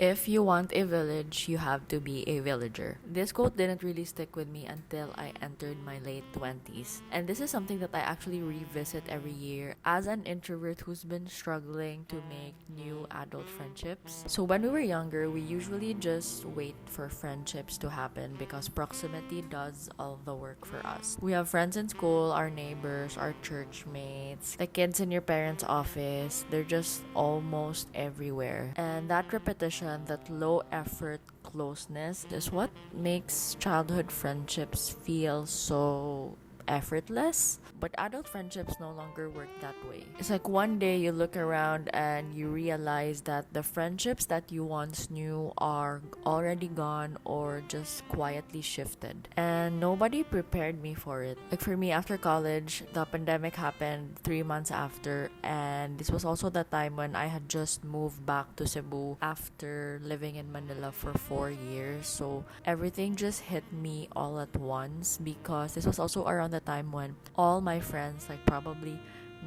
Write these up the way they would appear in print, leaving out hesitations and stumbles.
If you want a village, you have to be a villager. This quote didn't really stick with me until I entered my late 20s. And this is something that I actually revisit every year as an introvert who's been struggling to make new adult friendships. So when we were younger, we usually just wait for friendships to happen because proximity does all the work for us. We have friends in school, our neighbors, our church mates, the kids in your parents' office. They're just almost everywhere. And that repetition, that low effort closeness is what makes childhood friendships feel so effortless. But adult friendships no longer work that way. It's like one day you look around and you realize that the friendships that you once knew are already gone or just quietly shifted. And nobody prepared me for it. Like for me, after college, the pandemic happened 3 months after, and this was also the time when I had just moved back to Cebu after living in Manila for 4 years. So everything just hit me all at once because this was also around the time when all my friends, like probably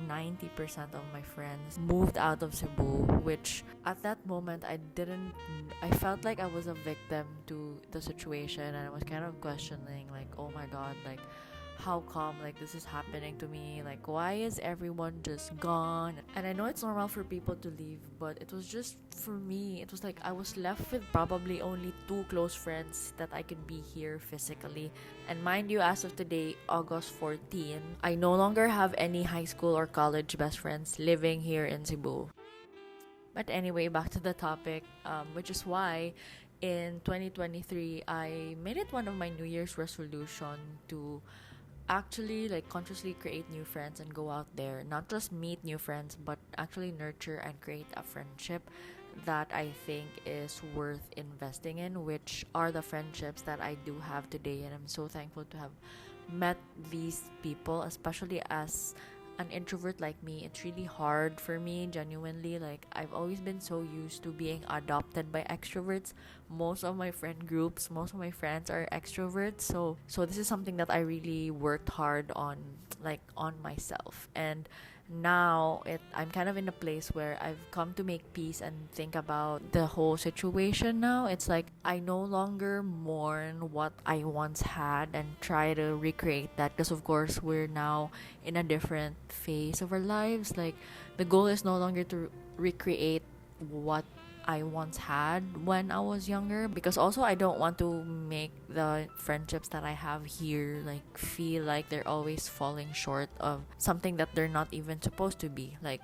90% of my friends, moved out of Cebu, which at that moment I felt like I was a victim to the situation, and I was kind of questioning, like, oh my god, like, how come like this is happening to me, like why is everyone just gone? And I know it's normal for people to leave, but it was just, for me, it was like I was left with probably only two close friends that I could be here physically. And mind you, as of today, August 14, I no longer have any high school or college best friends living here in Cebu. But anyway, back to the topic, which is why in 2023 I made it one of my New Year's resolution to actually like consciously create new friends and go out there, not just meet new friends, but actually nurture and create a friendship that I think is worth investing in, which are the friendships that I do have today. And I'm so thankful to have met these people, especially as an introvert like me. It's really hard for me, genuinely. Like, I've always been so used to being adopted by extroverts. Most of my friend groups, most of my friends are extroverts. So this is something that I really worked hard on, like on myself. And now I'm kind of in a place where I've come to make peace and think about the whole situation now. It's like I no longer mourn what I once had and try to recreate that, because of course we're now in a different phase of our lives. Like, the goal is no longer to recreate what I once had when I was younger, because also I don't want to make the friendships that I have here like feel like they're always falling short of something that they're not even supposed to be. Like,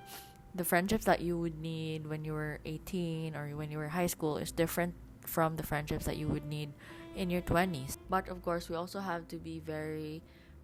the friendships that you would need when you were 18 or when you were high school is different from the friendships that you would need in your 20s. But of course, we also have to be very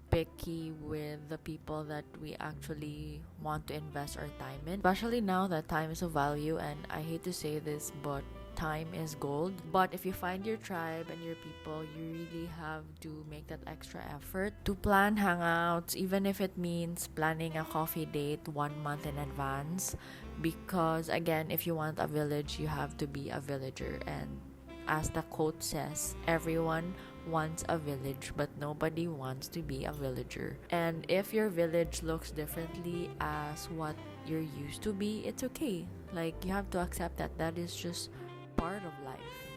picky with the people that we actually want to invest our time in, especially now that time is of value. And I hate to say this, but time is gold. But if you find your tribe and your people, you really have to make that extra effort to plan hangouts, even if it means planning a coffee date 1 month in advance. Because again, if you want a village, you have to be a villager. And as the quote says, everyone wants a village, but nobody wants to be a villager. And if your village looks differently as what you're used to be, it's okay. Like, you have to accept that that is just part of life.